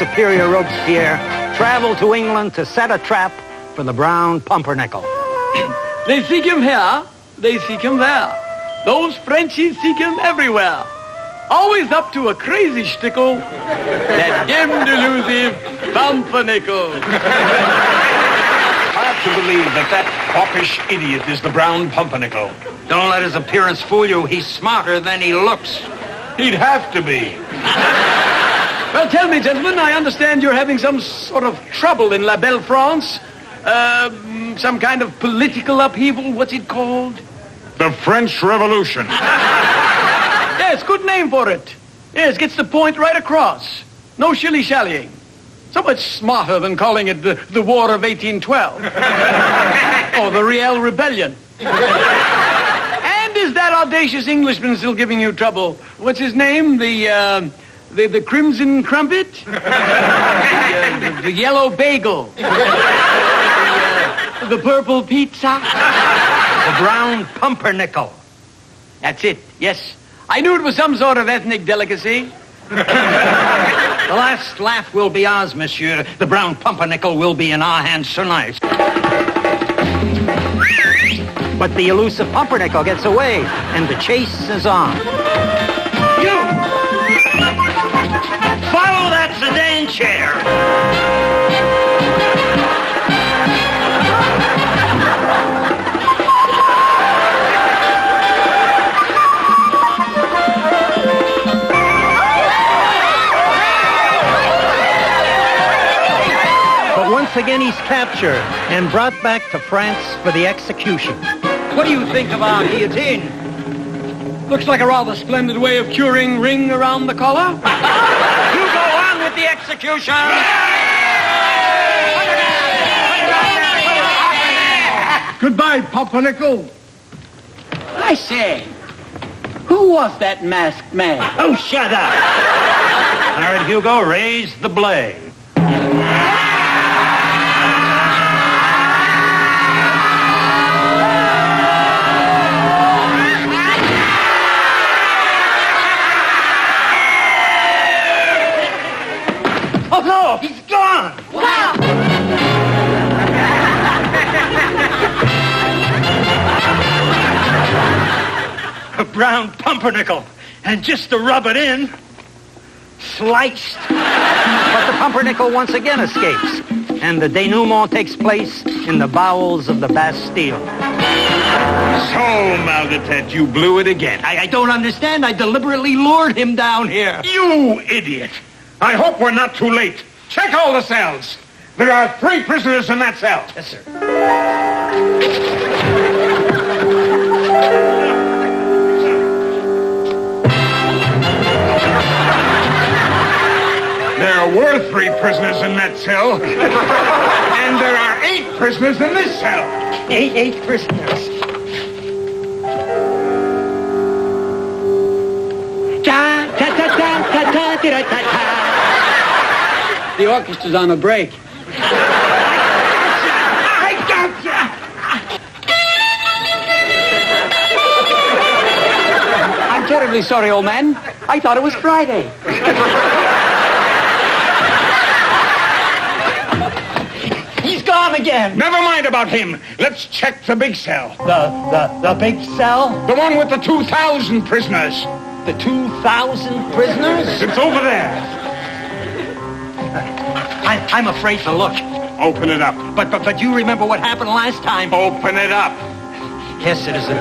superior Robespierre, traveled to England to set a trap for the brown pumpernickel. They seek him here, they seek him there. Those Frenchies seek him everywhere. Always up to a crazy shtickle, that dim delusive pumpernickel. Hard to believe that foppish idiot is the brown pumpernickel. Don't let his appearance fool you. He's smarter than he looks. He'd have to be. Well, tell me, gentlemen, I understand you're having some sort of trouble in La Belle France. Some kind of political upheaval. What's it called? The French Revolution. Yes, good name for it. Yes, gets the point right across. No shilly-shallying. So much smarter than calling it the War of 1812. Or the Riel Rebellion. And is that audacious Englishman still giving you trouble? What's his name? The Crimson Crumpet? The Yellow Bagel? The Purple Pizza? The brown pumpernickel. That's it, yes. I knew it was some sort of ethnic delicacy. The last laugh will be ours, monsieur. The brown pumpernickel will be in our hands tonight. But the elusive pumpernickel gets away, and the chase is on. You! Follow that sedan chair! Once again, he's captured and brought back to France for the execution. What do you think of our guillotine? Looks like a rather splendid way of curing ring around the collar. You go on with the execution! Goodbye, pumpernickel. I say, who was that masked man? Oh, shut up! All right, Hugo, raise the blade. Oh, no, he's gone! Wow! A brown pumpernickel, and just to rub it in, sliced. But the pumpernickel once again escapes, and the denouement takes place in the bowels of the Bastille. So, Maldetet, you blew it again. I don't understand. I deliberately lured him down here. You idiot. I hope we're not too late. Check all the cells. There are 3 prisoners in that cell. Yes, sir. There were 3 prisoners in that cell. And there are 8 prisoners in this cell. Eight prisoners. The orchestra's on a break. I got ya! I'm terribly sorry, old man. I thought it was Friday. He's gone again. Never mind about him. Let's check the big cell. The big cell? The one with the 2,000 prisoners. The 2,000 prisoners? It's over there. I'm afraid to look. Open it up. But you remember what happened last time? Open it up. Yes, citizen.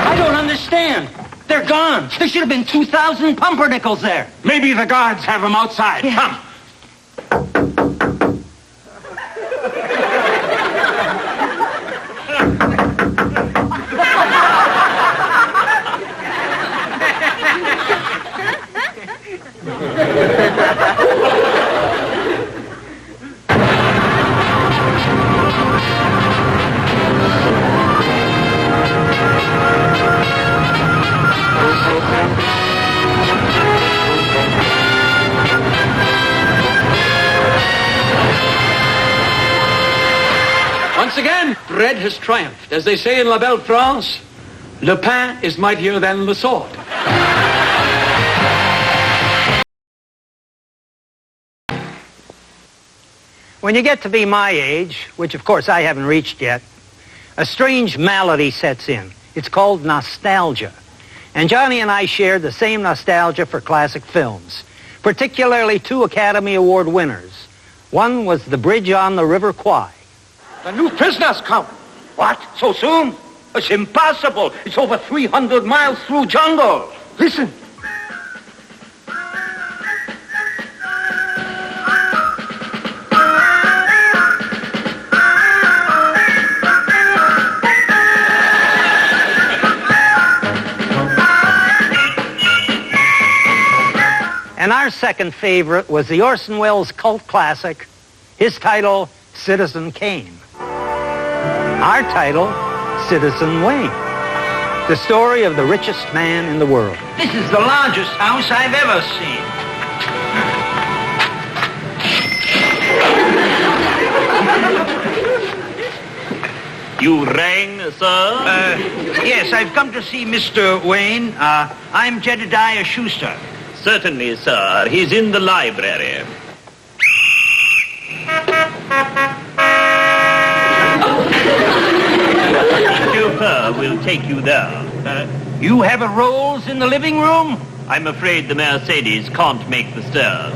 I don't understand. They're gone. There should have been 2,000 pumpernickels there. Maybe the guards have them outside. Yeah. Come. bread has triumphed. As they say in La Belle France, le pain is mightier than the sword. When you get to be my age, which of course I haven't reached yet, a strange malady sets in. It's called nostalgia. And Johnny and I shared the same nostalgia for classic films, particularly 2 Academy Award winners. One was The Bridge on the River Kwai. The new prisoners come. What? So soon? It's impossible. It's over 300 miles through jungle. Listen. And our second favorite was the Orson Welles cult classic, his title, Citizen Kane. Our title, Citizen Wayne. The story of the richest man in the world. This is the largest house I've ever seen. You rang, sir? Yes, I've come to see Mr. Wayne. I'm Jedediah Schuster. Certainly, sir. He's in the library. Chauffeur will take you there. You have a Rolls in the living room? I'm afraid the Mercedes can't make the stairs.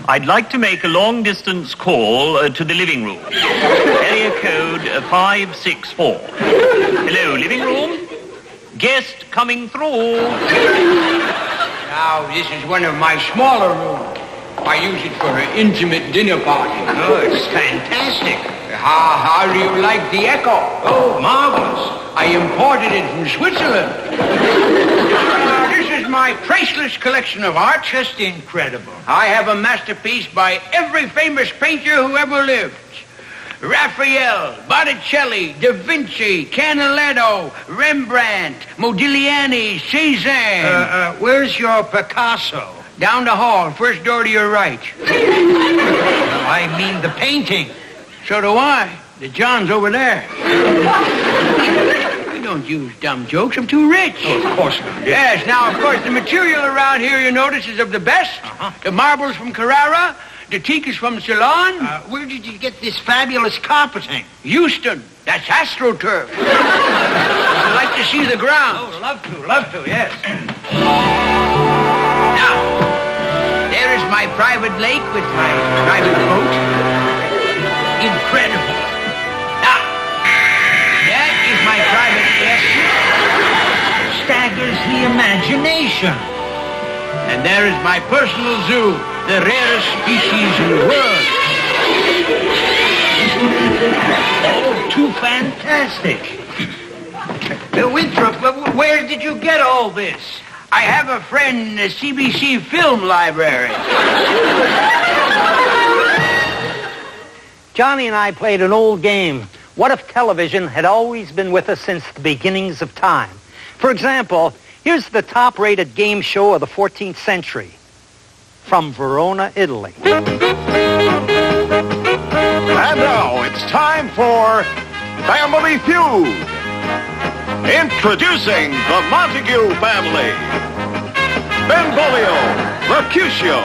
I'd like to make a long-distance call to the living room. Area code 564. Hello, living room? Guest coming through. Now, this is one of my smaller rooms. I use it for an intimate dinner party. Oh, it's fantastic. How do you like the echo? Oh, marvelous. I imported it from Switzerland. This is my priceless collection of art. Just incredible. I have a masterpiece by every famous painter who ever lived. Raphael, Botticelli, Da Vinci, Canaletto, Rembrandt, Modigliani, Cézanne. Where's your Picasso? Down the hall, first door to your right. I mean the painting. So do I. The John's over there. I don't use dumb jokes. I'm too rich. Oh, of course not. Yes, now, of course, the material around here, you notice, is of the best. The marble's from Carrara. The teak is from Ceylon. Where did you get this fabulous carpeting? Houston. That's AstroTurf. Would you like to see the ground? Oh, love to, yes. Now, there is my private lake with my private boat. Incredible. Now, that is my private airship. Staggers the imagination. And there is my personal zoo, the rarest species in the world. Oh, too fantastic. Winthrop, where did you get all this? I have a friend in the CBC Film Library. Johnny and I played an old game. What if television had always been with us since the beginnings of time? For example, here's the top-rated game show of the 14th century from Verona, Italy. And now it's time for Family Feud. Introducing the Montague family. Benvolio, Mercutio,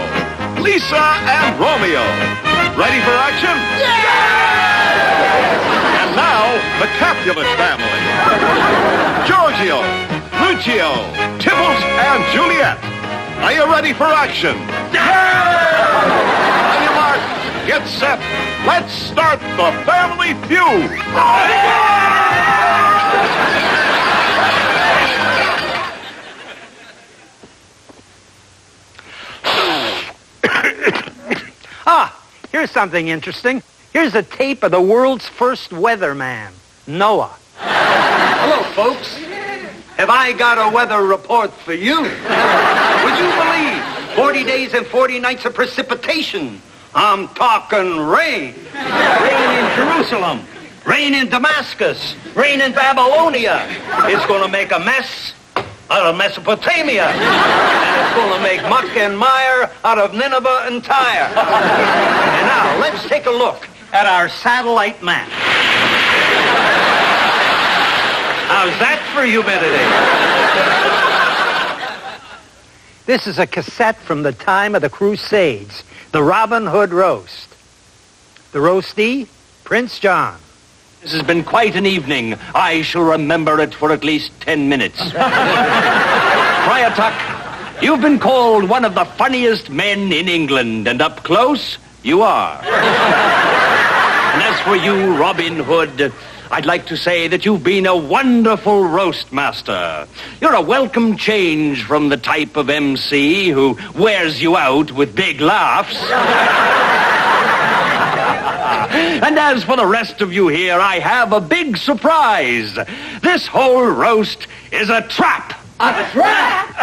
Lisa, and Romeo. Ready for action? Yeah! And now, the Capulet family. Giorgio, Lucio, Tybalt, and Juliet. Are you ready for action? Yeah! On your mark, get set. Let's start the Family Feud. Here's something interesting. Here's a tape of the world's first weatherman, Noah. Hello, folks. Have I got a weather report for you? Would you believe 40 days and 40 nights of precipitation? I'm talking rain. Rain in Jerusalem. Rain in Damascus. Rain in Babylonia. It's going to make a mess out of Mesopotamia. And it's going to make muck and mire out of Nineveh and Tyre. And now, let's take a look at our satellite map. How's that for humidity? This is a cassette from the time of the Crusades, the Robin Hood roast. The roastee, Prince John. This has been quite an evening. I shall remember it for at least 10 minutes. Friar Tuck, you've been called one of the funniest men in England, and up close, you are. And as for you, Robin Hood, I'd like to say that you've been a wonderful roast master. You're a welcome change from the type of MC who wears you out with big laughs. And as for the rest of you here, I have a big surprise. This whole roast is a trap. A trap?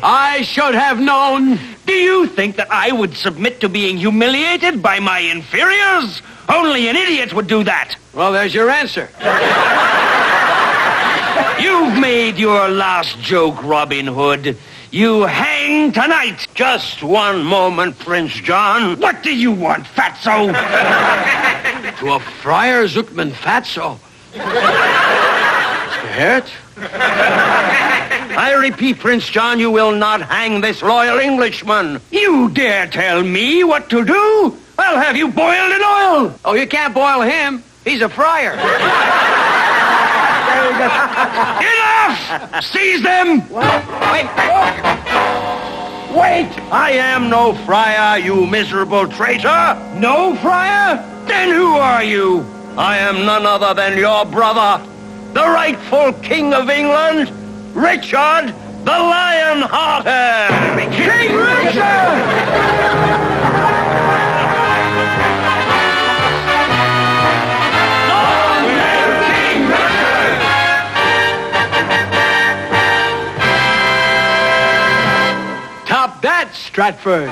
I should have known. Do you think that I would submit to being humiliated by my inferiors? Only an idiot would do that. Well, there's your answer. You've made your last joke, Robin Hood. You hang tonight. Just one moment, Prince John. What do you want, fatso? To a Friar Zuckman Fatso. Mr. Hert? I repeat, Prince John, you will not hang this loyal Englishman. You dare tell me what to do? I'll have you boiled in oil. Oh, you can't boil him. He's a friar. Enough! Seize them! Wait! I am no friar, you miserable traitor. No, friar? Then who are you? I am none other than your brother, the rightful King of England, Richard the Lion-Hearted. King Richard! Top that, Stratford.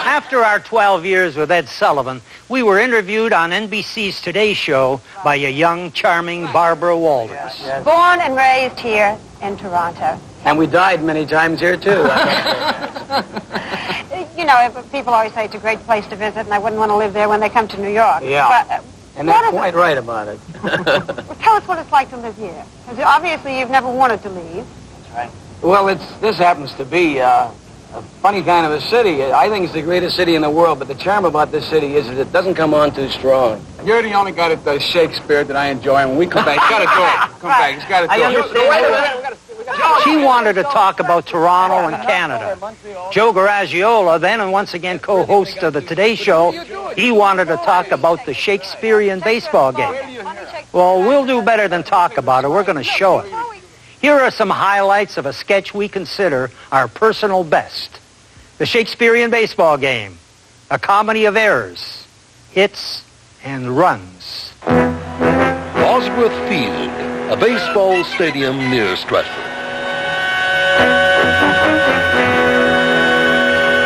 After our 12 years with Ed Sullivan, we were interviewed on NBC's Today Show by a young, charming Barbara Walters. Born and raised here in Toronto. And we died many times here, too. You know, people always say it's a great place to visit, and I wouldn't want to live there when they come to New York. Yeah. But, And they're quite right about it. well, tell us what it's like to live here. Because obviously you've never wanted to leave. Well, this happens to be a funny kind of a city. I think it's the greatest city in the world, but the charm about this city is that it doesn't come on too strong. You're the only guy that does Shakespeare that I enjoy, and when we come back, he's got to do it. Come back, he's got to do I it. understand. Wait a minute. She wanted to talk about Toronto and Canada. Joe Garagiola, then and once again co-host of the Today Show, he wanted to talk about the Shakespearean baseball game. Well, we'll do better than talk about it. We're going to show it. Here are some highlights of a sketch we consider our personal best. The Shakespearean baseball game, a comedy of errors, hits, and runs. Bosworth Field, a baseball stadium near Stratford.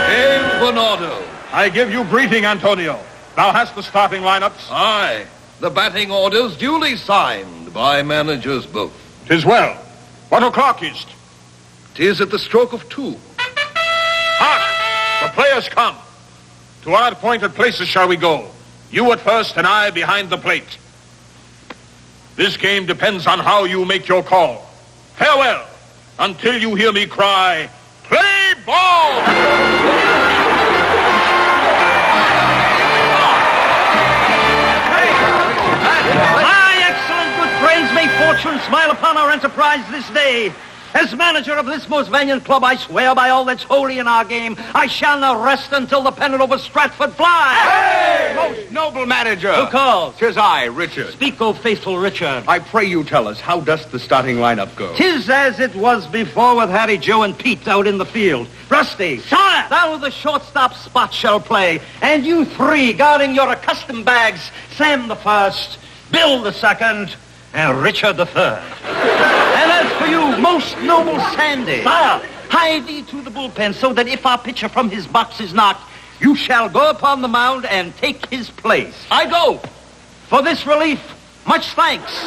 Hail Bernardo. I give you greeting, Antonio. Thou hast the starting lineups. Aye, the batting orders duly signed by managers both. 'Tis well. What o'clock is't? 'Tis at the stroke of 2. Hark! The players come. To our appointed places shall we go. You at first and I behind the plate. This game depends on how you make your call. Farewell, until you hear me cry, play ball! My excellent good friends, may fortune smile upon our enterprise this day. As manager of this most valiant club, I swear by all that's holy in our game, I shall not rest until the pennant over Stratford flies. Hey! Most noble manager. Who calls? 'Tis I, Richard. Speak, O faithful Richard. I pray you tell us, how does the starting lineup go? 'Tis as it was before with Harry, Joe, and Pete out in the field. Rusty, sire, thou the shortstop spot shall play, and you three guarding your accustomed bags, Sam the first, Bill the second, and Richard the third. And as for you, most noble Sandy, sire, hie-thee to the bullpen so that if our pitcher from his box is knocked, you shall go upon the mound and take his place. I go. For this relief, much thanks.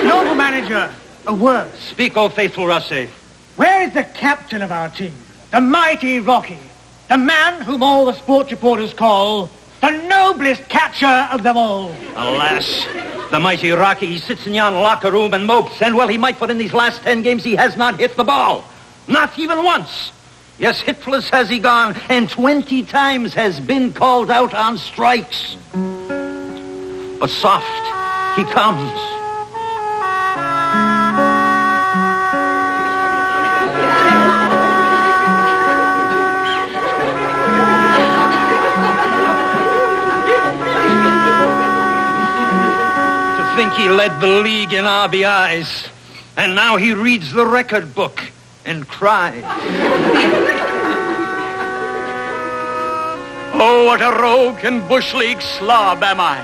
Noble manager, a word. Speak, O faithful Russie. Where is the captain of our team? The mighty Rocky. The man whom all the sports reporters call the noblest catcher of them all. Alas, the mighty Rocky, he sits in yon locker room and mopes, and well he might, for in these last 10 games he has not hit the ball. Not even once. Yes, hitless has he gone, and 20 times has been called out on strikes. But soft, he comes. To think he led the league in RBIs, and now he reads the record book and cries. Oh, what a rogue and bush league slob am I.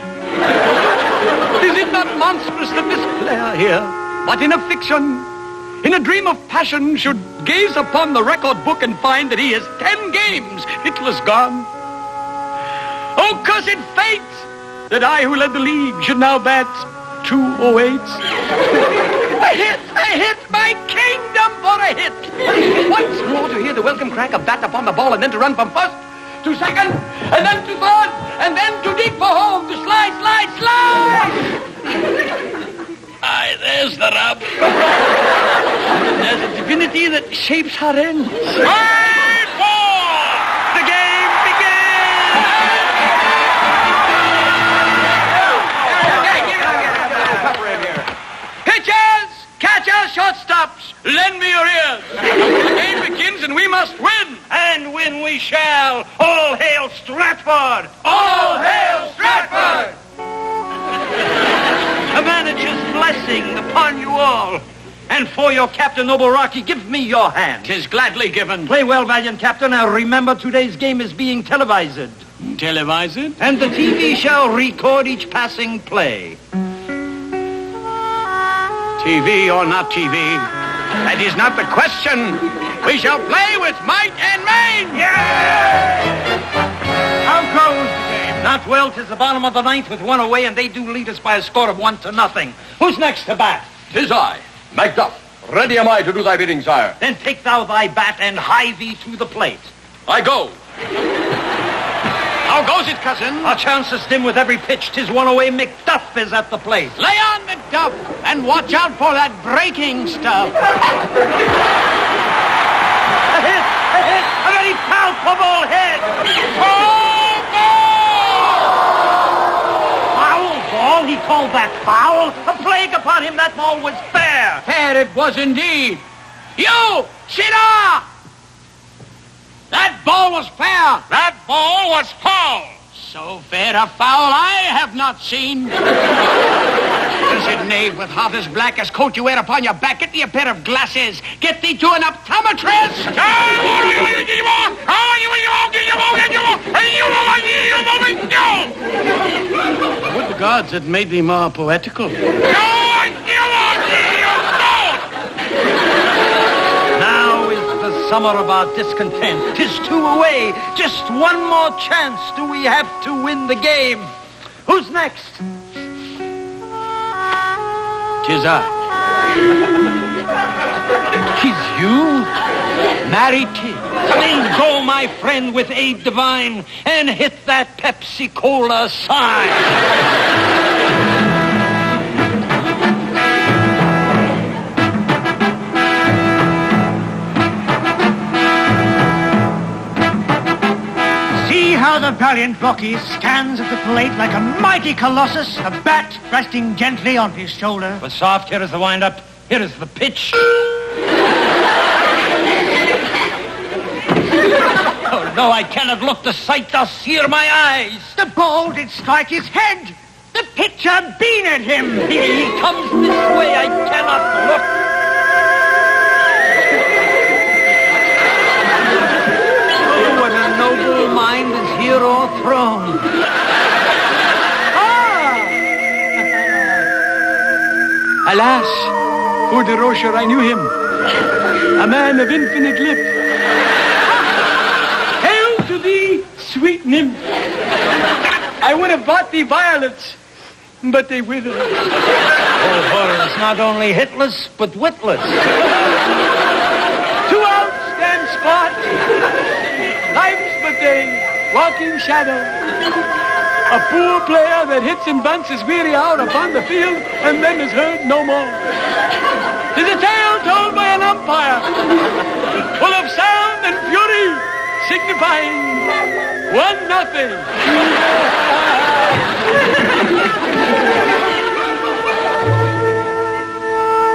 Is it not monstrous that this player here, but in a fiction, in a dream of passion, should gaze upon the record book and find that he has 10 games hitless gone? Oh, cursed fate, that I who led the league should now bat 208. A hit, my kingdom for a hit. Once more to hear the welcome crack of bat upon the ball and then to run from first to second, and then to third, and then to deep for home, to slide. Aye, there's the rub. There's a divinity that shapes her ends. Aye, for the game begins. Pitchers, catchers, shortstops, lend me your ears. The game begins and we must win. And win we shall. All hail Stratford! All hail Stratford! A manager's blessing upon you all. And for your captain, Noble Rocky, give me your hand. 'Tis gladly given. Play well, valiant captain. Now remember, today's game is being televised. Televised? And the TV shall record each passing play. TV or not TV, that is not the question. We shall play with might and main. How goes the game? Not well. 'Tis the bottom of the ninth with one away, and they do lead us by a score of 1-0. Who's next to bat? 'Tis I, Macduff. Ready am I to do thy bidding, sire. Then take thou thy bat and hie thee to the plate. I go. How goes it, cousin? Our chances dim with every pitch. 'Tis one away. Macduff is at the plate. Lay on, Macduff, and watch out for that breaking stuff. A hit! A very palpable hit! Foul ball? He called that foul? A plague upon him, that ball was fair! Fair it was indeed. You, Shida! That ball was fair. That ball was foul. So fair a foul I have not seen. Cursed knave with heart as black as coat you wear upon your back. Get thee a pair of glasses. Get thee to an optometrist. Would the gods had made thee more poetical. Now is the summer of our discontent. 'Tis 2 away. Just one more chance do we have to win the game. Who's next? 'Tis I. 'Tis you? Marry 'tis. Then go, my friend, with aid divine, and hit that Pepsi-Cola sign. See how the valiant Rocky stands at the plate like a mighty colossus, a bat resting gently on his shoulder. But soft, here is the wind-up. Here is the pitch. Oh, no, I cannot look. The sight doth sear my eyes. The ball did strike his head. The pitcher beaned him. He comes this way. I cannot look. Oh, what a noble mind is here o'erthrown. Alas, poor De Rocher, I knew him. a man of infinite lips. Hail to thee, sweet nymph. I would have bought thee violets, but they wither. Oh, Horace, not only hitless, but witless. Two out stand Spot. Life's but a walking shadow. A poor player that hits and bunts his weary out upon the field and then is heard no more. 'Tis a tale told by an umpire, full of sound and fury, signifying 1-0.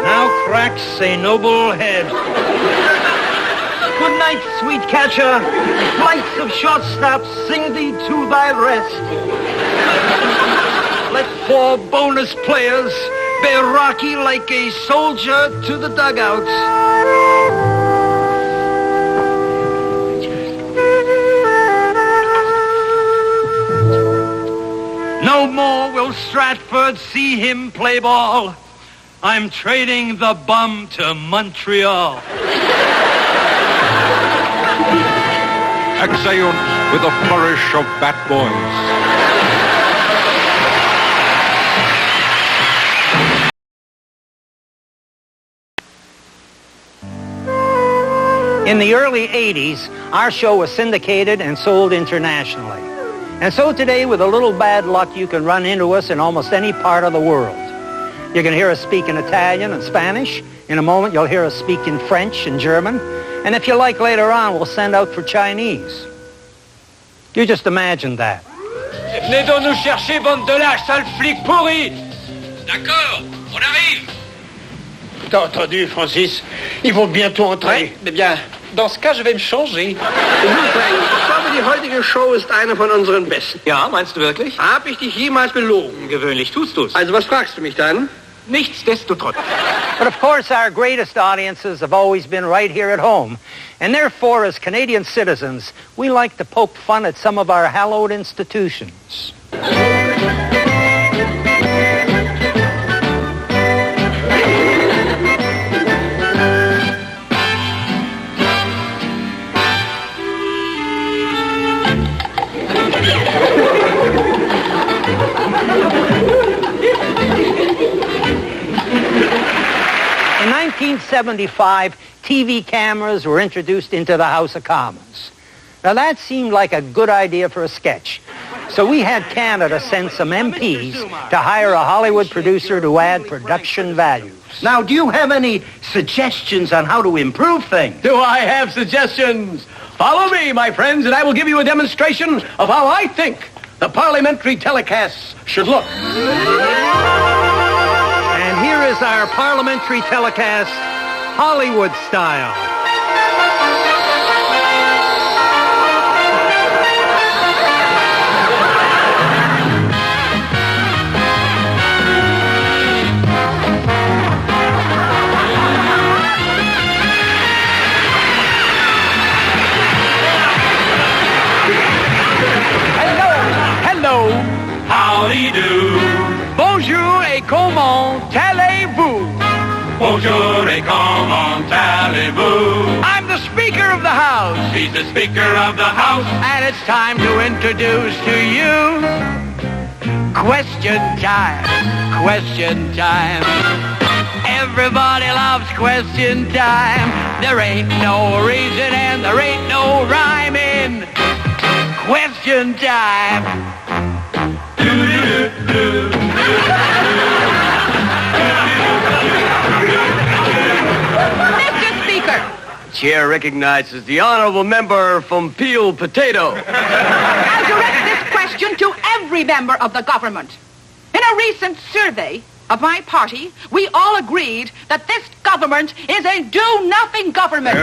Now cracks a noble head. Good night, sweet catcher. Flights of shortstops sing thee to thy rest. Let 4 bonus players bear Rocky like a soldier to the dugouts. No more will Stratford see him play ball. I'm trading the bum to Montreal. Exeunt with a flourish of bat boys. In the early 80s, our show was syndicated and sold internationally. And so today, with a little bad luck, you can run into us in almost any part of the world. You can hear us speak in Italian and Spanish. In a moment, you'll hear us speak in French and German. And if you like, later on, we'll send out for Chinese. You just imagine that. Venez donc nous chercher, bande de lâches, sale flic pourri! D'accord, on arrive! T'as entendu, Francis? Ils vont bientôt entrer. Eh bien, dans ce cas, je vais me changer. Ich glaube, die heutige Show ist eine von unseren besten. Ja, meinst du wirklich? Hab ich dich jemals belogen? Gewöhnlich tust du's. Also, was fragst du mich dann? Nichtsdestotrotz. But of course, our greatest audiences have always been right here at home. And therefore, as Canadian citizens, we like to poke fun at some of our hallowed institutions. In 1975, TV cameras were introduced into the House of Commons. Now that seemed like a good idea for a sketch. So we had Canada send some MPs to hire a Hollywood producer to add production values. Now, do you have any suggestions on how to improve things? Do I have suggestions? Follow me, my friends, and I will give you a demonstration of how I think the parliamentary telecasts should look. And here is our parliamentary telecast, Hollywood style. Hello. Howdy do. Bonjour et comment allez-vous? Bonjour et comment allez-vous? I'm the Speaker of the House. He's the Speaker of the House. And it's time to introduce to you Question Time. Question Time. Everybody loves Question Time. There ain't no reason and there ain't no rhyme in Question Time. Mr. Speaker. Chair recognizes the honorable member from Peel Potato. I'll direct this question to every member of the government. In a recent survey of my party, we all agreed that this government is a do-nothing government.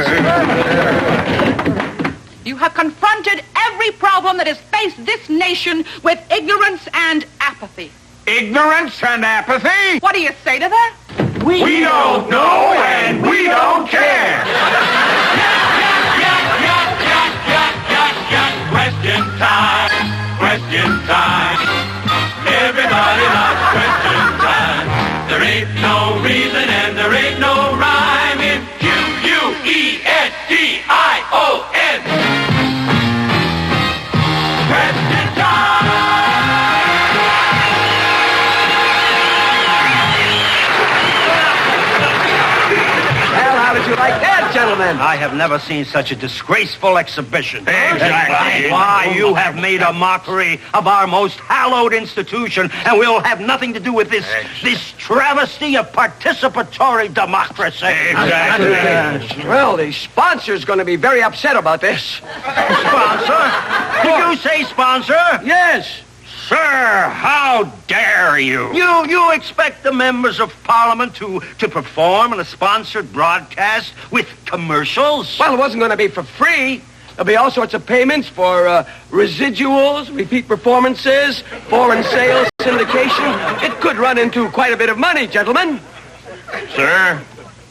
You have confronted every problem that has faced this nation with ignorance and apathy. Ignorance and apathy? What do you say to that? We don't know and we don't care. Question time. Question time. Everybody loves question time. There ain't no reason and there ain't no rhyme in Q-U-E. gentlemen. I have never seen such a disgraceful exhibition. Exactly. Why, you have made a mockery of our most hallowed institution, and we'll have nothing to do with this travesty of participatory democracy. Exactly. Well, the sponsor's going to be very upset about this. Sponsor? Did you say sponsor? Yes. Sir, how dare you? You expect the members of Parliament to perform in a sponsored broadcast with commercials? Well, it wasn't going to be for free. There'll be all sorts of payments for residuals, repeat performances, foreign sales, syndication. It could run into quite a bit of money, gentlemen. Sir,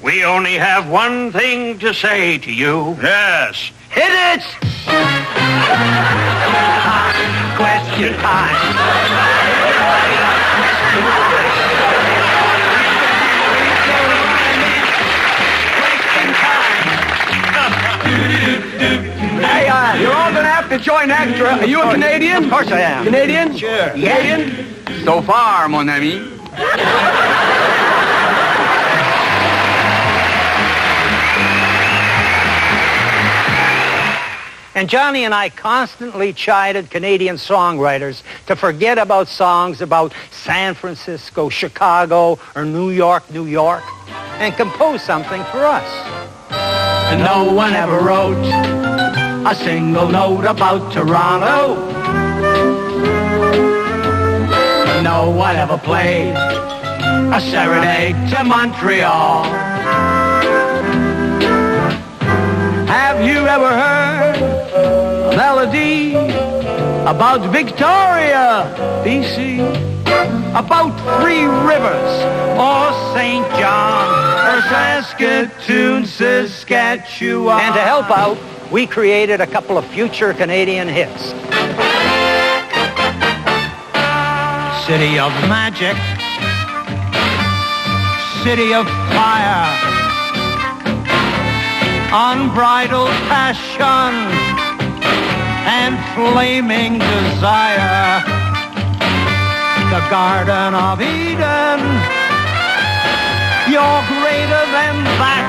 we only have one thing to say to you. Yes. Hit it! Question time. Hey, you're all going to have to join extra. Are you a Canadian? Of course I am. Canadian? Sure. Canadian? So far, mon ami. And Johnny and I constantly chided Canadian songwriters to forget about songs about San Francisco, Chicago, or New York, and compose something for us. And no one ever wrote a single note about Toronto. No one ever played a serenade to Montreal. Have you ever heard a melody about Victoria, B.C., about Three Rivers, or St. John, or Saskatoon, Saskatchewan? And to help out, we created a couple of future Canadian hits. City of magic, city of fire, unbridled passion and flaming desire. The Garden of Eden, you're greater than that.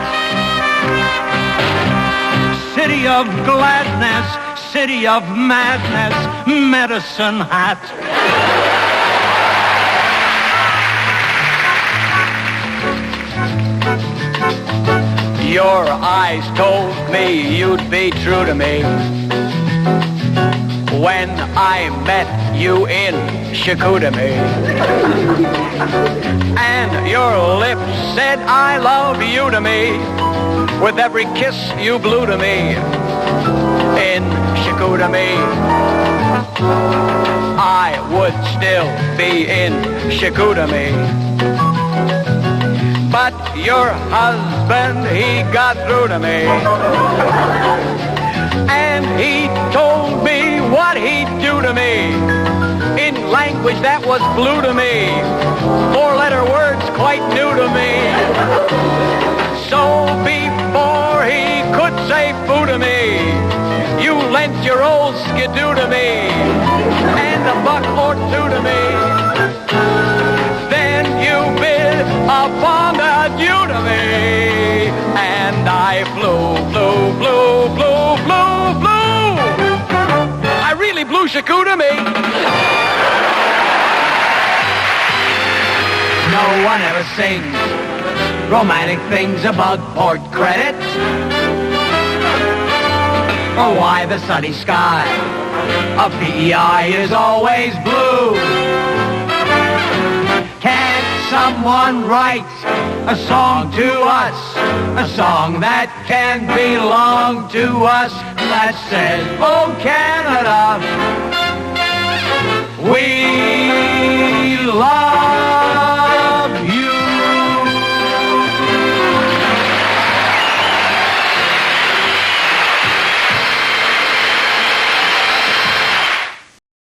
City of gladness, city of madness, Medicine Hat. your eyes told me you'd be true to me. When I met you in Chicoutimi, and your lips said I love you to me, with every kiss you blew to me in Chicoutimi, I would still be in Chicoutimi. But your husband, he got through to me, and he told me what he'd do to me in language that was blue to me, four-letter words quite new to me. So before he could say foo to me, you lent your old skidoo to me, and a buck or two to me. Then you bid a fond adieu to me, and I flew. I really blew Chicoutimi. No one ever sings romantic things about port credit, or why the sunny sky of PEI is always blue. Can't someone write a song to us, a song that can belong to us, that says, oh Canada, we love